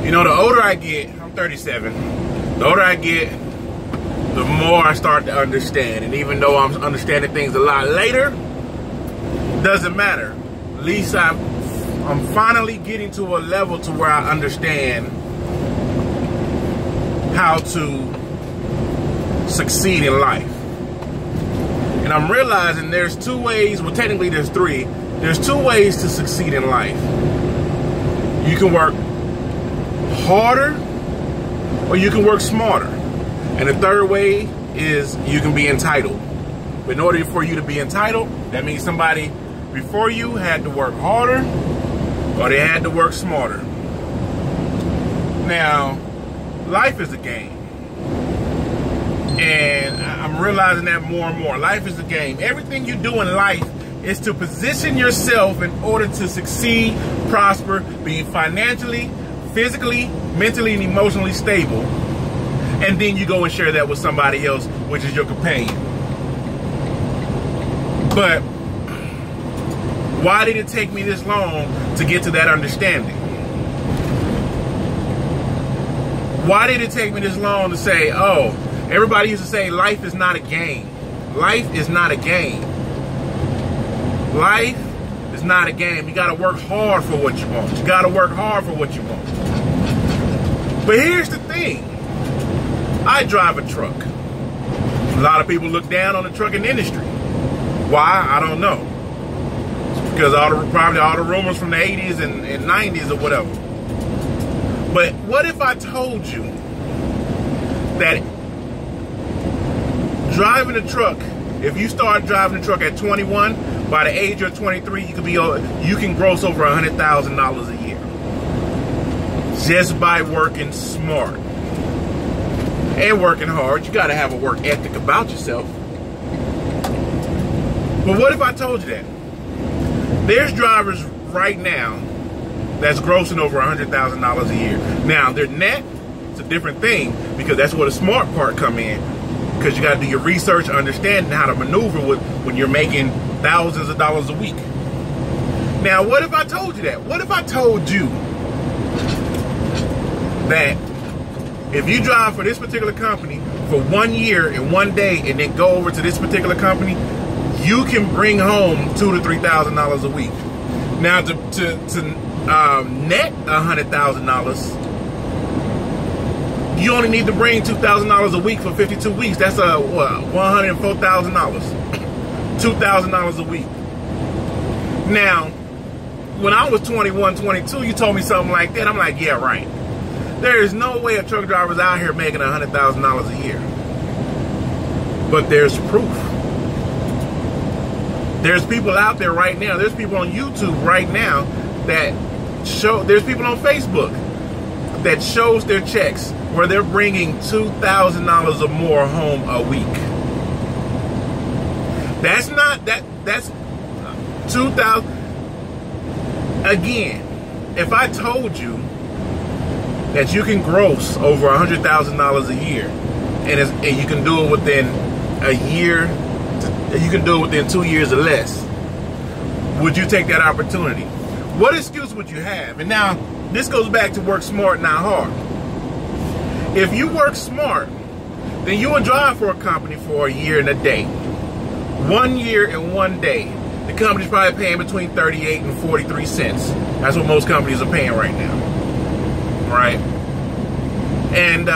You know, the older I get, I'm 37, the older I get, the more I start to understand. And even though I'm understanding things a lot later, doesn't matter. At least I'm finally getting to a level to where I understand how to succeed in life. And I'm realizing there's two ways, well technically there's three. There's two ways to succeed in life. You can work harder or you can work smarter. And the third way is you can be entitled. But in order for you to be entitled, that means somebody before you had to work harder or they had to work smarter. Now, life is a game. And I'm realizing that more and more. Life is a game. Everything you do in life is to position yourself in order to succeed, prosper, be financially, physically, mentally, and emotionally stable. And then you go and share that with somebody else, which is your companion. But why did it take me this long to get to that understanding? Why did it take me this long to say, oh, everybody used to say life is not a game. Life is not a game. Life is not a game. You got to work hard for what you want. You got to work hard for what you want. But here's the thing. I drive a truck. A lot of people look down on the trucking industry. Why? I don't know. It's because probably all the rumors from the 80s and 90s or whatever. But what if I told you that driving a truck, if you start driving a truck at 21, by the age of 23, you can gross over $100,000 a year just by working smart and working hard. You got to have a work ethic about yourself. But what if I told you that there's drivers right now that's grossing over $100,000 a year? Now, their net, it's a different thing because that's where the smart part come in. Because you got to do your research, understanding how to maneuver when you're making thousands of dollars a week. Now, what if I told you that? What if I told you that if you drive for this particular company for 1 year and 1 day and then go over to this particular company, you can bring home $2,000 to $3,000 a week. Now, to net $100,000, you only need to bring $2,000 a week for 52 weeks. That's $104,000. $2,000 a week. Now, when I was 21, 22, you told me something like that. I'm like, yeah, right. There is no way a truck driver's out here making $100,000 a year. But there's proof. There's people out there right now. There's people on YouTube right now that show, there's people on Facebook that shows their checks where they're bringing $2,000 or more home a week. That's that's 2,000. Again, if I told you that you can gross over $100,000 a year and you can do it within a year, you can do it within 2 years or less, would you take that opportunity? What excuse would you have? And now, this goes back to work smart, not hard. If you work smart, then you will drive for a company for a year and a day. 1 year and 1 day. The company's probably paying between 38 and 43 cents. That's what most companies are paying right now. Right? And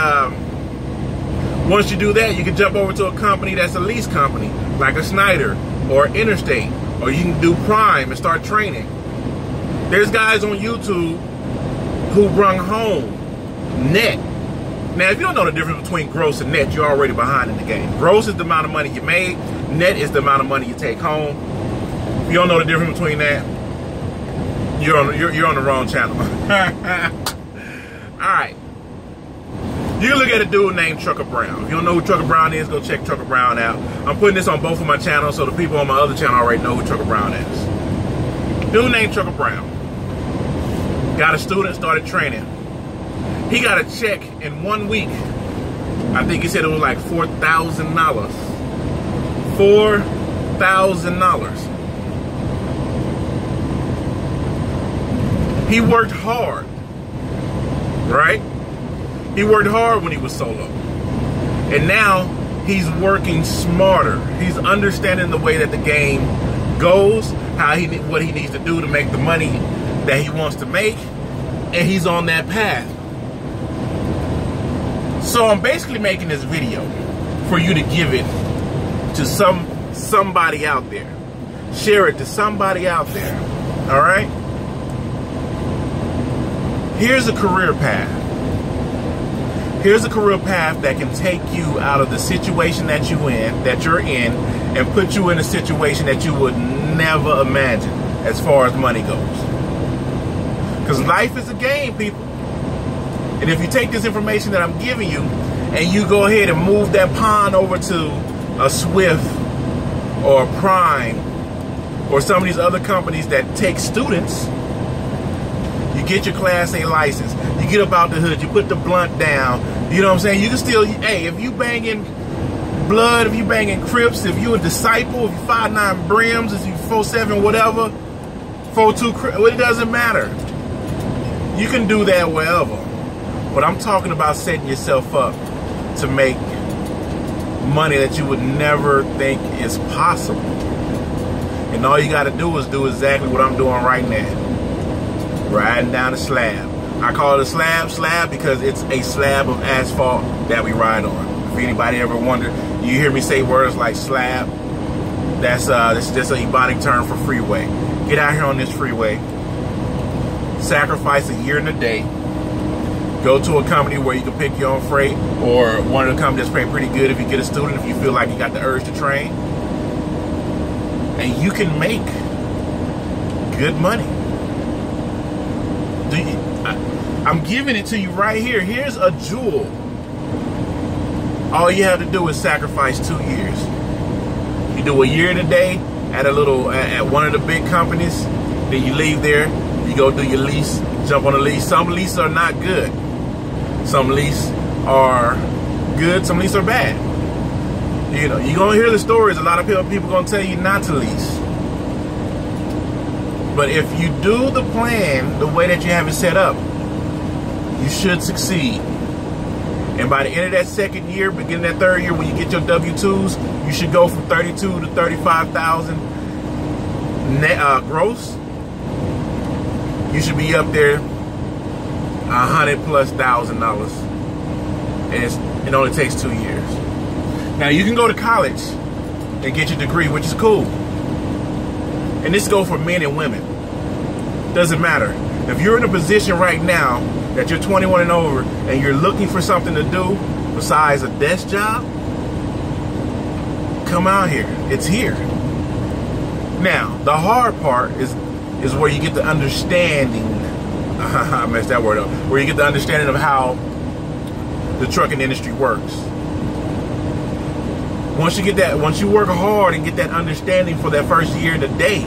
once you do that, you can jump over to a company that's a lease company, like a Schneider or Interstate, or you can do Prime and start training. There's guys on YouTube who brung home net. Now, if you don't know the difference between gross and net, you're already behind in the game. Gross is the amount of money you made. Net is the amount of money you take home. If you don't know the difference between that, you're on the wrong channel. All right. You can look at a dude named Trucker Brown. If you don't know who Trucker Brown is, go check Trucker Brown out. I'm putting this on both of my channels, so the people on my other channel already know who Trucker Brown is. Dude named Trucker Brown. Got a student, started training. He got a check in 1 week. I think he said it was like $4,000. $4,000. He worked hard. right? He worked hard when he was solo. And now he's working smarter. He's understanding the way that the game goes, what he needs to do to make the money that he wants to make, and he's on that path. So I'm basically making this video for you to give it to somebody out there. Share it to somebody out there. All right? Here's a career path. Here's a career path that can take you out of the situation that you're in, and put you in a situation that you would never imagine as far as money goes. Because life is a game, people. And if you take this information that I'm giving you and you go ahead and move that pond over to a Swift or a Prime or some of these other companies that take students, you get your Class A license, you get up out the hood, you put the blunt down, you know what I'm saying? You can still, hey, if you banging Blood, if you banging Crips, if you a Disciple, if you 5'9" Brims, if you 4'7", whatever, 4'2", well, it doesn't matter. You can do that wherever. But I'm talking about setting yourself up to make money that you would never think is possible. And all you got to do is do exactly what I'm doing right now. Riding down a slab. I call it a slab because it's a slab of asphalt that we ride on. If anybody ever wondered, you hear me say words like slab, that's just an Ebonic term for freeway. Get out here on this freeway, sacrifice a year and a day, go to a company where you can pick your own freight, or one of the companies that's paid pretty good if you get a student, if you feel like you got the urge to train, and you can make good money. I'm giving it to you right here. Here's a jewel. All you have to do is sacrifice 2 years. You do a year and a day at one of the big companies, then you leave there, you go do your lease, jump on a lease. Some leases are not good. Some leases are good, some leases are bad. You know, you're gonna hear the stories. A lot of people gonna tell you not to lease. But if you do the plan the way that you have it set up, you should succeed. And by the end of that second year, beginning that third year, when you get your W-2s, you should go from 32 to 35,000 net gross. You should be up there $100,000+, and it only takes 2 years. Now you can go to college and get your degree, which is cool. And this goes for men and women. Doesn't matter. If you're in a position right now that you're 21 and over and you're looking for something to do besides a desk job, come out here. It's here. Now, the hard part is where you get the understanding. I messed that word up. Where you get the understanding of how the trucking industry works. Once you work hard and get that understanding for that first year and a day,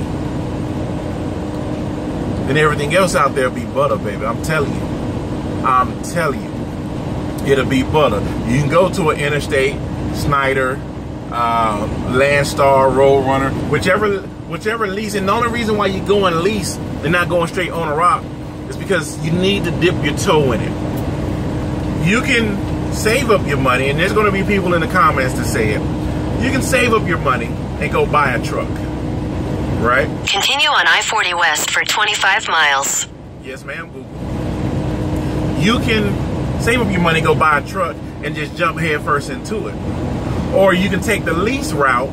then everything else out there will be butter, baby. I'm telling you. It'll be butter. You can go to an Interstate, Snyder, Landstar, Roadrunner, whichever lease. And the only reason why you go on lease and not going straight on a rock is because you need to dip your toe in it. You can save up your money, and there's going to be people in the comments to say it. You can save up your money and go buy a truck, right? Continue on I-40 West for 25 miles. Yes, ma'am, Google. You can save up your money, go buy a truck, and just jump head first into it. Or you can take the lease route,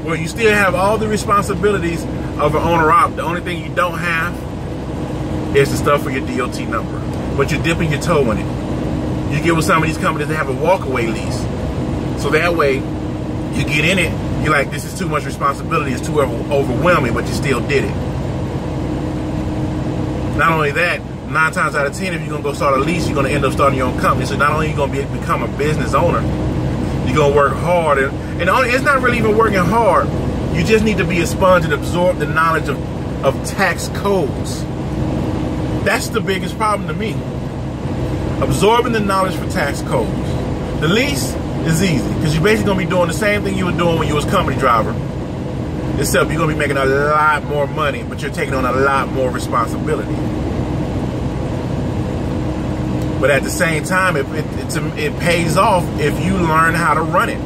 where you still have all the responsibilities of an owner-op. The only thing you don't have is the stuff for your DOT number. But you're dipping your toe in it. You get with some of these companies that have a walkaway lease. So that way, you get in it, you're like, this is too much responsibility, it's too overwhelming, but you still did it. Not only that, 9 times out of 10, if you're going to go start a lease, you're going to end up starting your own company. So not only are you going to become a business owner, you're going to work hard. And it's not really even working hard. You just need to be a sponge and absorb the knowledge of tax codes. That's the biggest problem to me. Absorbing the knowledge for tax codes. The lease is easy, because you're basically going to be doing the same thing you were doing when you was company driver, except you're going to be making a lot more money, but you're taking on a lot more responsibility. But at the same time, it pays off if you learn how to run it.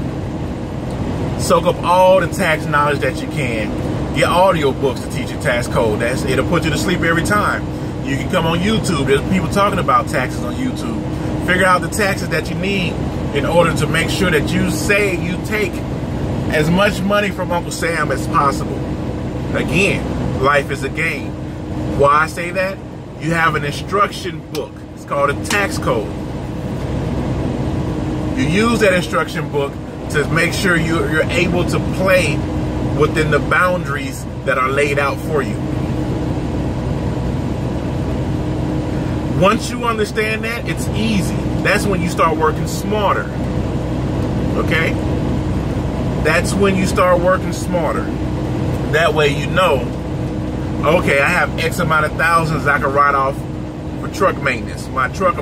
Soak up all the tax knowledge that you can. Get audio books to teach you tax code. It'll put you to sleep every time. You can come on YouTube. There's people talking about taxes on YouTube. Figure out the taxes that you need in order to make sure that you take as much money from Uncle Sam as possible. Again, life is a game. Why I say that? You have an instruction book. It's called a tax code. You use that instruction book to make sure you're able to play within the boundaries that are laid out for you. Once you understand that, it's easy. That's when you start working smarter. Okay? That's when you start working smarter. That way you know, okay, I have X amount of thousands I can write off for truck maintenance. My truck,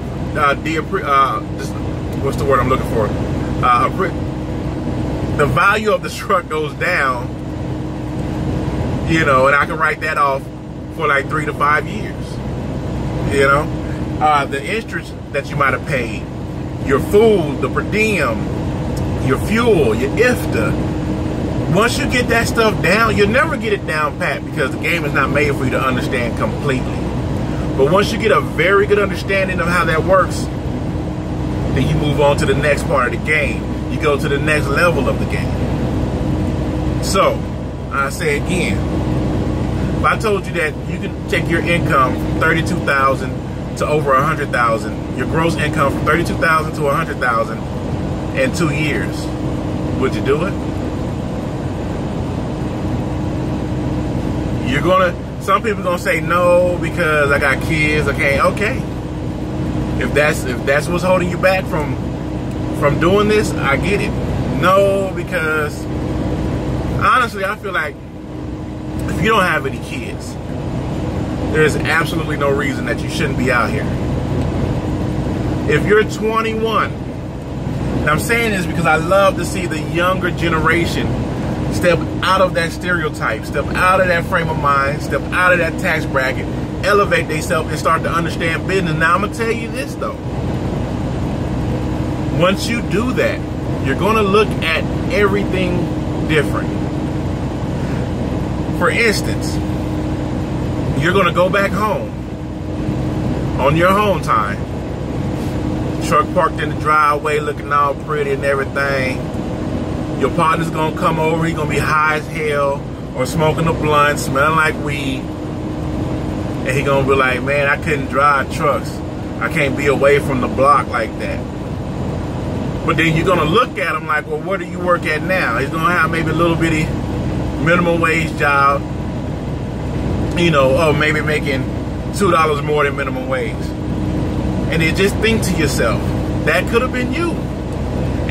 what's the word I'm looking for? The value of the truck goes down, you know, and I can write that off for like 3 to 5 years, you know. The interest that you might have paid, your food, the per diem, your fuel, your IFTA. Once you get that stuff down, you'll never get it down pat because the game is not made for you to understand completely. But once you get a very good understanding of how that works, then you move on to the next part of the game. You go to the next level of the game. So, I say again, if I told you that you can take your income from $32,000 to over $100,000, your gross income from $32,000 to $100,000 in 2 years, would you do it? Some people are gonna say no because I got kids. Okay. If that's what's holding you back from doing this, I get it. No, because honestly, I feel like if you don't have any kids, there's absolutely no reason that you shouldn't be out here. If you're 21, and I'm saying this because I love to see the younger generation step out of that stereotype, step out of that frame of mind, step out of that tax bracket, elevate themselves and start to understand business. Now, I'm going to tell you this, though. Once you do that, you're going to look at everything different. For instance, you're going to go back home on your home time. Truck parked in the driveway looking all pretty and everything. Your partner's gonna come over, he's gonna be high as hell or smoking a blunt, smelling like weed. And he gonna be like, man, I couldn't drive trucks. I can't be away from the block like that. But then you're gonna look at him like, well, where do you work at now? He's gonna have maybe a little bitty minimum wage job, you know, or maybe making $2 more than minimum wage. And then just think to yourself, that could have been you.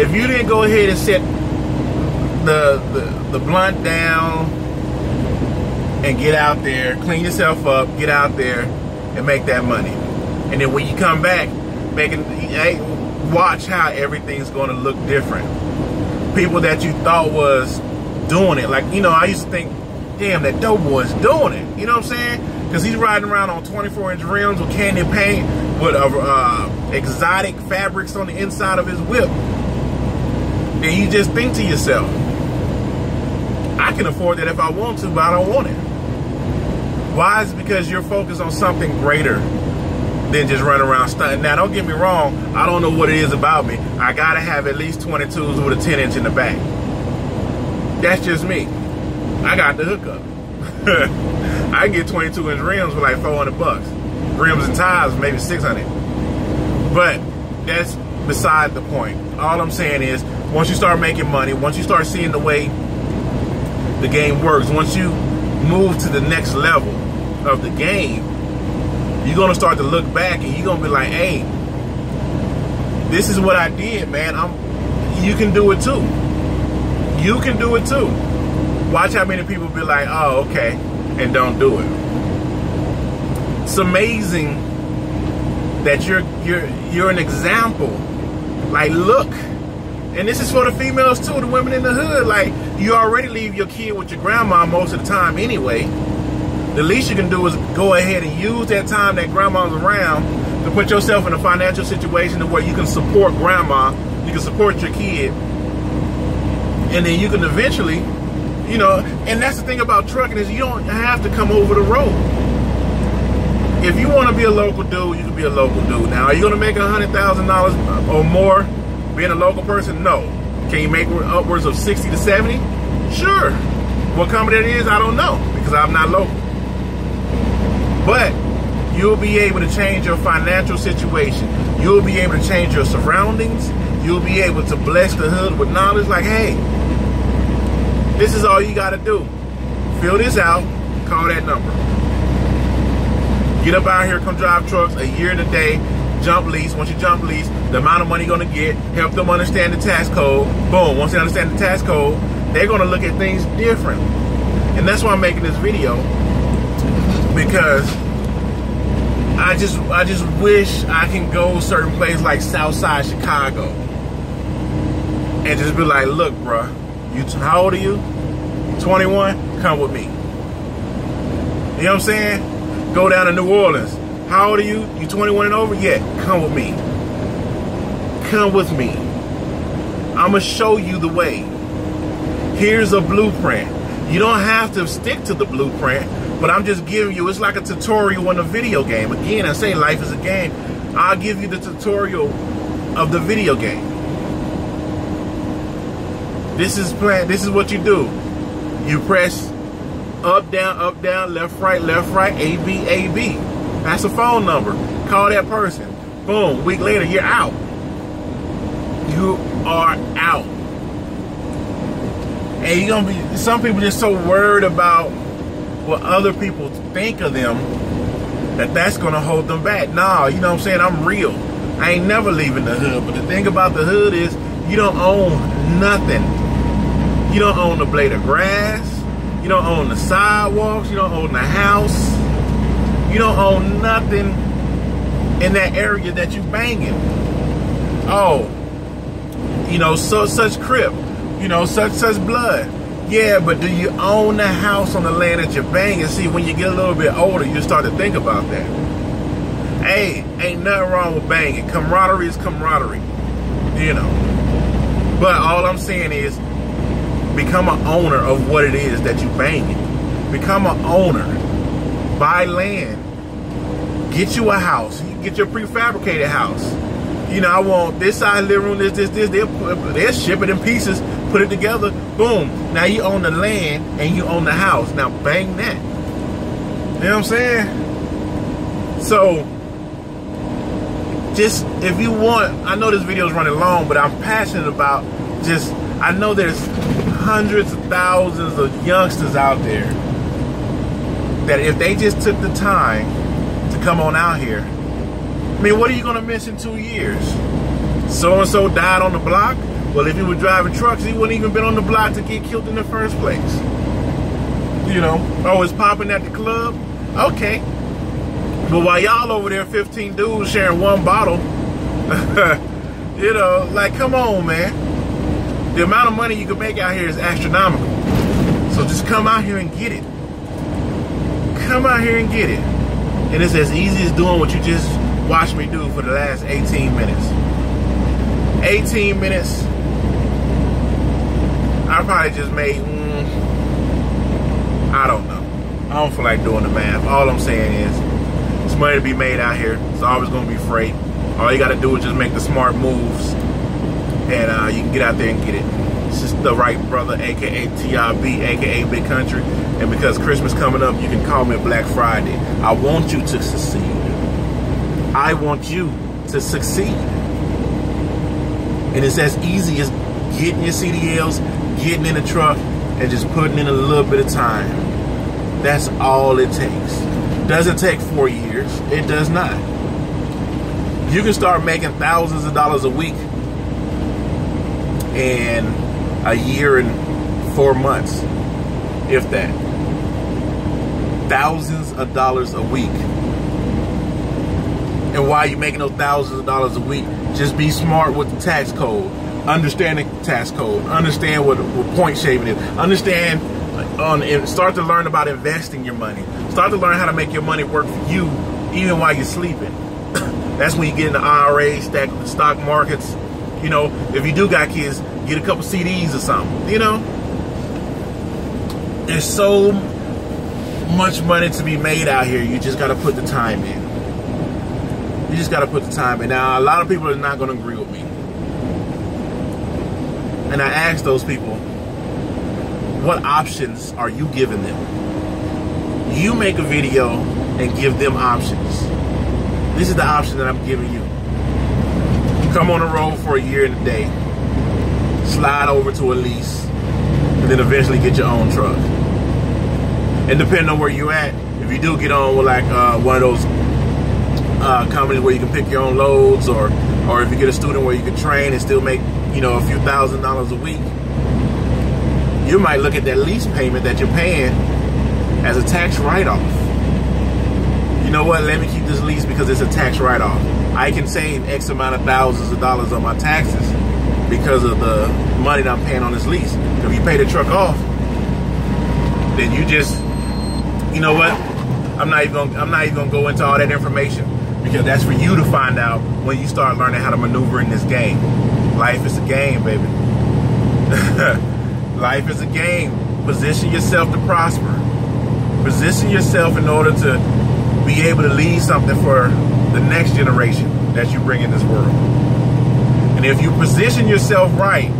If you didn't go ahead and set the blunt down and get out there, clean yourself up, get out there and make that money. And then when you come back, watch how everything's going to look different. People that you thought was doing it, like, you know, I used to think, damn, that dope boy's doing it. You know what I'm saying? Because he's riding around on 24-inch rims with candy paint, with exotic fabrics on the inside of his whip. Then you just think to yourself, I can afford that if I want to, but I don't want it. Why? Is it because you're focused on something greater than just running around stunting. Now, don't get me wrong, I don't know what it is about me. I gotta have at least 22s with a 10-inch in the back. That's just me. I got the hookup. I can get 22-inch rims for like $400. Rims and tires, maybe 600. But that's beside the point. All I'm saying is, once you start making money, once you start seeing the way the game works, once you move to the next level of the game, you're gonna start to look back and you're gonna be like, hey, this is what I did, man. You can do it too. You can do it too. Watch how many people be like, oh, okay, and don't do it. It's amazing that you're an example. Like, look. And this is for the females too, the women in the hood. Like, you already leave your kid with your grandma most of the time anyway. The least you can do is go ahead and use that time that grandma's around to put yourself in a financial situation to where you can support grandma, you can support your kid, and then you can eventually, you know, and that's the thing about trucking is you don't have to come over the road. If you want to be a local dude, you can be a local dude. Now, are you going to make $100,000 or more being a local person? No. Can you make upwards of 60 to 70? Sure. What company it is, I don't know, because I'm not local. But you'll be able to change your financial situation. You'll be able to change your surroundings. You'll be able to bless the hood with knowledge like, hey, this is all you got to do. Fill this out, call that number. Get up out here, come drive trucks a year and a day, jump lease. Once you jump lease, the amount of money you're going to get, help them understand the tax code. Boom, once they understand the tax code, they're going to look at things different. And that's why I'm making this video, because I just wish I can go certain places like Southside Chicago and just be like, look, bruh, how old are you? 21? Come with me. You know what I'm saying? Go down to New Orleans. How old are you? You 21 and over? Yeah, come with me. Come with me. I'm going to show you the way. Here's a blueprint. You don't have to stick to the blueprint, but I'm just giving you, it's like a tutorial in a video game. Again, I say life is a game. I'll give you the tutorial of the video game. This is what you do. You press up, down, left, right, A, B, A, B. That's a phone number. Call that person. Boom, week later, you're out. You are out. And you're gonna be, some people just so worried about what other people think of them that that's gonna hold them back. Nah, you know what I'm saying? I'm real. I ain't never leaving the hood. But the thing about the hood is you don't own nothing. You don't own the blade of grass. You don't own the sidewalks. You don't own the house. You don't own nothing in that area that you banging. Oh, you know, such crip. You know, such blood. Yeah, but do you own the house on the land that you're banging? See, when you get a little bit older, you start to think about that. Hey, ain't nothing wrong with banging. Camaraderie is camaraderie. You know. But all I'm saying is, become an owner of what it is that you banging. Become an owner. Buy land. Get you a house. Get your prefabricated house. You know, I want this side living room, this. They'll ship it in pieces, put it together, boom. Now you own the land and you own the house. Now bang that. You know what I'm saying? So, just, if you want, I know this video is running long, but I'm passionate about just, I know there's hundreds of thousands of youngsters out there that if they just took the time to come on out here, I mean, what are you going to miss in 2 years? So-and-so died on the block? Well, if he was driving trucks, he wouldn't even been on the block to get killed in the first place. You know, oh, it's popping at the club? Okay. But while y'all over there, 15 dudes sharing one bottle, you know, like, come on, man. The amount of money you can make out here is astronomical. So just come out here and get it. Come out here and get it. And it's as easy as doing what you just watched me do for the last 18 minutes. 18 minutes. I probably just made, I don't know. I don't feel like doing the math. All I'm saying is, there's money to be made out here. It's always going to be freight. All you got to do is just make the smart moves, and you can get out there and get it. It's just the right brother, aka TRB, aka Big Country. And because Christmas coming up, you can call me Black Friday. I want you to succeed. I want you to succeed. And it's as easy as getting your CDLs, getting in the truck, and just putting in a little bit of time. That's all it takes. Doesn't take 4 years. It does not. You can start making thousands of dollars a week in a year and 4 months, if that. Thousands of dollars a week. And while you're making those thousands of dollars a week, just be smart with the tax code. Understand the tax code. Understand what point shaving is. Understand, start to learn about investing your money. Start to learn how to make your money work for you even while you're sleeping. That's when you get in the IRA, stock markets. You know, if you do got kids, get a couple CDs or something. You know, there's so much money to be made out here. You just got to put the time in. You just got to put the time in. Now, a lot of people are not going to agree with me. And I ask those people, what options are you giving them? You make a video and give them options. This is the option that I'm giving you. Come on the road for a year and a day. Slide over to a lease. And then eventually get your own truck. And depending on where you're at, if you do get on with like one of those companies where you can pick your own loads, or if you get a student where you can train and still make, you know, a few $1,000s a week, you might look at that lease payment that you're paying as a tax write-off. You know what, let me keep this lease because it's a tax write-off. I can save X amount of thousands of dollars on my taxes because of the money that I'm paying on this lease. If you pay the truck off, then you just, you know what, I'm not even gonna go into all that information, because that's for you to find out when you start learning how to maneuver in this game. Life is a game, baby. Life is a game. Position yourself to prosper. Position yourself in order to be able to leave something for the next generation that you bring in this world. And if you position yourself right,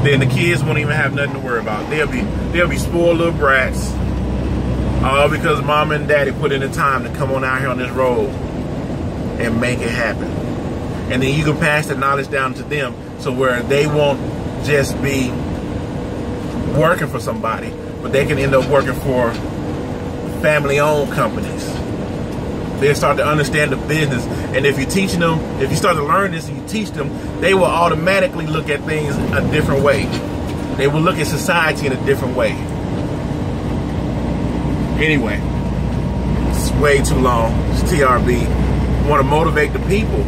then the kids won't even have nothing to worry about. They'll be spoiled little brats, all because mama and daddy put in the time to come on out here on this road and make it happen. And then you can pass the knowledge down to them, so where they won't just be working for somebody, but they can end up working for family-owned companies. They'll start to understand the business. And if you're teaching them, if you start to learn this and you teach them, they will automatically look at things a different way. They will look at society in a different way. Anyway, it's way too long. It's TRB. I want to motivate the people,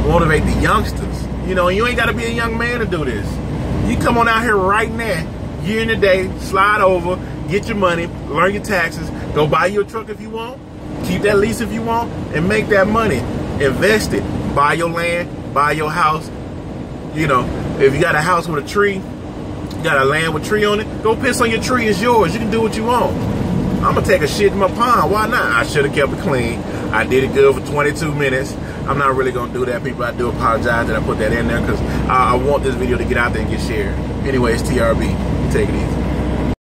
motivate the youngsters. You know, you ain't got to be a young man to do this. You come on out here right now, year in a day, slide over, get your money, learn your taxes, go buy you a truck if you want, keep that lease if you want, and make that money. Invest it. Buy your land, buy your house. You know, if you got a house with a tree, you got a land with a tree on it, go piss on your tree, it's yours. You can do what you want. I'm going to take a shit in my pond. Why not? I should have kept it clean. I did it good for 22 minutes. I'm not really going to do that, people. I do apologize that I put that in there, because I want this video to get out there and get shared. Anyway, it's TRB. Take it easy.